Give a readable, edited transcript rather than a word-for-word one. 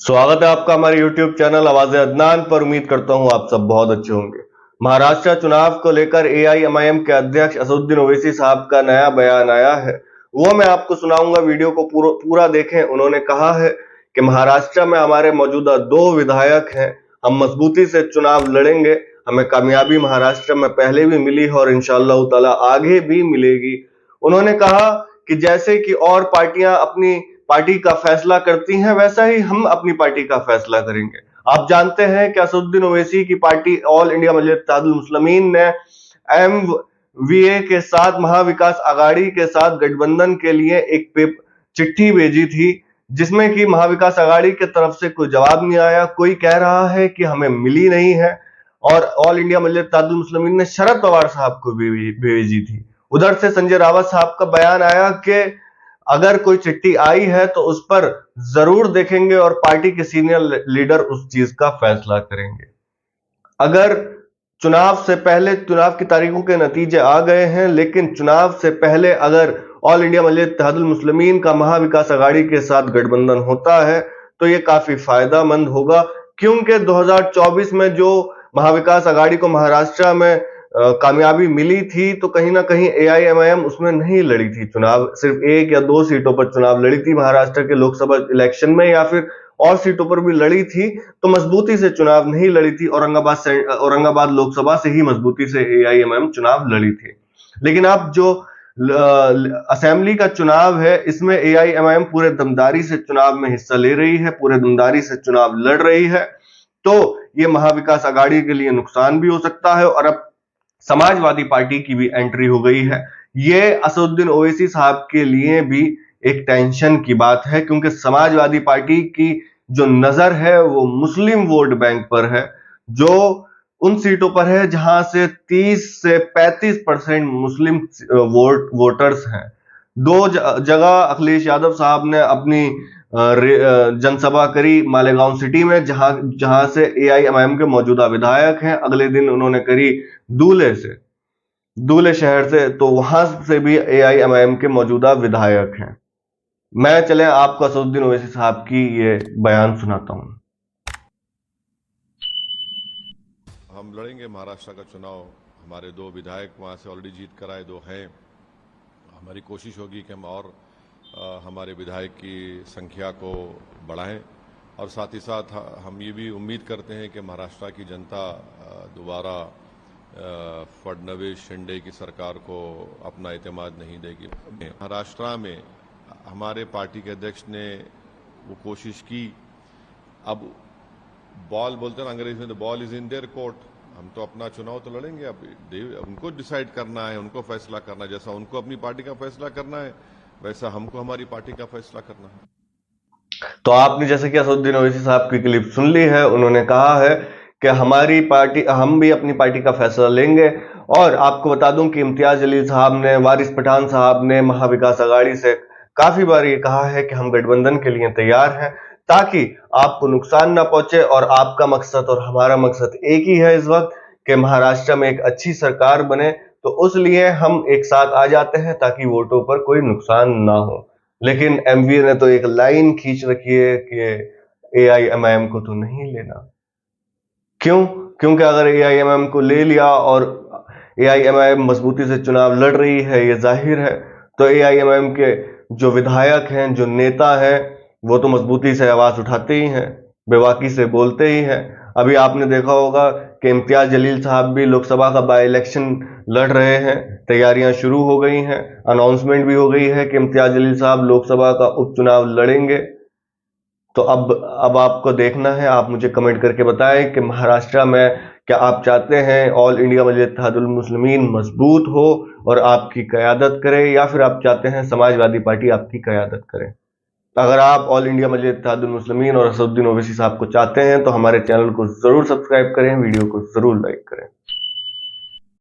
स्वागत है आपका हमारे YouTube चैनल आवाज़े अदनान पर। उम्मीद करता हूं आप सब बहुत अच्छे होंगे। महाराष्ट्र चुनाव को लेकर एआईएमआईएम के अध्यक्ष असदुद्दीन ओवैसी साहब का नया बयान आया है, वो मैं आपको सुनाऊंगा। वीडियो को पूरा देखें। उन्होंने कहा है कि महाराष्ट्र में हमारे मौजूदा 2 विधायक हैं, हम मजबूती से चुनाव लड़ेंगे। हमें कामयाबी महाराष्ट्र में पहले भी मिली है और इंशाअल्लाह ताला आगे भी मिलेगी। उन्होंने कहा कि जैसे कि और पार्टियां अपनी पार्टी का फैसला करती हैं, वैसा ही हम अपनी पार्टी का फैसला करेंगे। आप जानते हैं कि असदुद्दीन ओवैसी की पार्टी ऑल इंडिया मजलिस इत्तेहादुल मुस्लिमीन ने एमवीए के साथ महाविकास आघाड़ी के साथ गठबंधन के लिए एक चिट्ठी भेजी थी, जिसमें कि महाविकास आघाड़ी की तरफ से कोई जवाब नहीं आया। कोई कह रहा है कि हमें मिली नहीं है, और ऑल इंडिया मजलिस इत्तेहादुल मुस्लिमीन ने शरद पवार साहब को भी भेजी थी। उधर से संजय रावत साहब का बयान आया कि अगर कोई चिट्ठी आई है तो उस पर जरूर देखेंगे और पार्टी के सीनियर लीडर उस चीज का फैसला करेंगे। अगर चुनाव से पहले चुनाव की तारीखों के नतीजे आ गए हैं, लेकिन चुनाव से पहले अगर ऑल इंडिया मजलिस इत्तेहादुल मुस्लिमीन का महाविकास आघाड़ी के साथ गठबंधन होता है तो ये काफी फायदेमंद होगा, क्योंकि 2024 में जो महाविकास आघाड़ी को महाराष्ट्र में कामयाबी मिली थी, तो कहीं ना कहीं एआईएमआईएम उसमें नहीं लड़ी थी चुनाव। सिर्फ 1 या 2 सीटों पर चुनाव लड़ी थी महाराष्ट्र के लोकसभा इलेक्शन में, या फिर और सीटों पर भी लड़ी थी, तो मजबूती से चुनाव नहीं लड़ी थी। औरंगाबाद लोकसभा से ही मजबूती से एआईएमआईएम चुनाव लड़ी थी। लेकिन अब जो असेंबली का चुनाव है, इसमें एआईएमआईएम पूरे दमदारी से चुनाव में हिस्सा ले रही है, पूरे दमदारी से चुनाव लड़ रही है। तो ये महाविकास आघाड़ी के लिए नुकसान भी हो सकता है, और अब समाजवादी पार्टी की भी एंट्री हो गई है। ये असदुद्दीन ओवैसी साहब के लिए भी एक टेंशन की बात है, क्योंकि समाजवादी पार्टी की जो नजर है वो मुस्लिम वोट बैंक पर है, जो उन सीटों पर है जहां से 30 से 35% मुस्लिम वोटर्स हैं। 2 जगह अखिलेश यादव साहब ने अपनी जनसभा करी मालेगांव सिटी में, जहां से एआईएमआईएम के मौजूदा विधायक हैं। अगले दिन उन्होंने करी दूल्हे शहर से, तो वहां से भी एआईएमआईएम के मौजूदा विधायक हैं। मैं चले आपको असदुद्दीन ओवैसी साहब की ये बयान सुनाता हूं। हम लड़ेंगे महाराष्ट्र का चुनाव। हमारे 2 विधायक वहाँ से ऑलरेडी जीत कर आए, 2 हैं। हमारी कोशिश होगी कि हम और हमारे विधायक की संख्या को बढ़ाएं, और साथ ही साथ हम ये भी उम्मीद करते हैं कि महाराष्ट्र की जनता दोबारा फडणवीस शिंदे की सरकार को अपना एतमाद नहीं देगी। महाराष्ट्र में हमारे पार्टी के अध्यक्ष ने वो कोशिश की। अब बॉल बोलते हैं अंग्रेजी में, the ball is in their court. हम तो अपना चुनाव तो लड़ेंगे, अब उनको डिसाइड करना है, उनको फैसला करना है। जैसा उनको अपनी पार्टी का फैसला करना है, वैसा हमको हमारी पार्टी का फैसला करना है। तो आपने जैसे कि असदुद्दीन ओवैसी साहब की क्लिप सुन ली है। उन्होंने कहा है कि हमारी पार्टी, हम भी अपनी पार्टी का फैसला लेंगे। और आपको बता दूं कि इम्तियाज जलील साहब ने, वारिस पठान साहब ने महाविकास आघाड़ी से काफी बार ये कहा है कि हम गठबंधन के लिए तैयार हैं, ताकि आपको नुकसान ना पहुंचे। और आपका मकसद और हमारा मकसद एक ही है इस वक्त, कि महाराष्ट्र में एक अच्छी सरकार बने। तो उस लिए हम एक साथ आ जाते हैं ताकि वोटों पर कोई नुकसान ना हो। लेकिन एमवीए ने तो एक लाइन खींच रखी है कि एआईएमआईएम को तो नहीं लेना। क्यों? क्योंकि अगर एआईएमआईएम को ले लिया और एआईएमआईएम मजबूती से चुनाव लड़ रही है, ये जाहिर है, तो एआईएमआईएम के जो विधायक हैं, जो नेता हैं, वो तो मजबूती से आवाज उठाते ही हैं, बेबाकी से बोलते ही हैं। अभी आपने देखा होगा कि इम्तियाज जलील साहब भी लोकसभा का बाई इलेक्शन लड़ रहे हैं, तैयारियां शुरू हो गई हैं, अनाउंसमेंट भी हो गई है कि इम्तियाज जलील साहब लोकसभा का उपचुनाव लड़ेंगे। तो अब आपको देखना है, आप मुझे कमेंट करके बताएं कि महाराष्ट्र में क्या आप चाहते हैं ऑल इंडिया मजलिस इत्तेहादुल मुस्लिमीन मजबूत हो और आपकी क़यादत करे, या फिर आप चाहते हैं समाजवादी पार्टी आपकी क़यादत करे। अगर आप ऑल इंडिया मजलिस इत्तेहादुल मुस्लिमीन और असदुद्दीन ओवैसी साहब को चाहते हैं तो हमारे चैनल को जरूर सब्सक्राइब करें, वीडियो को जरूर लाइक करें।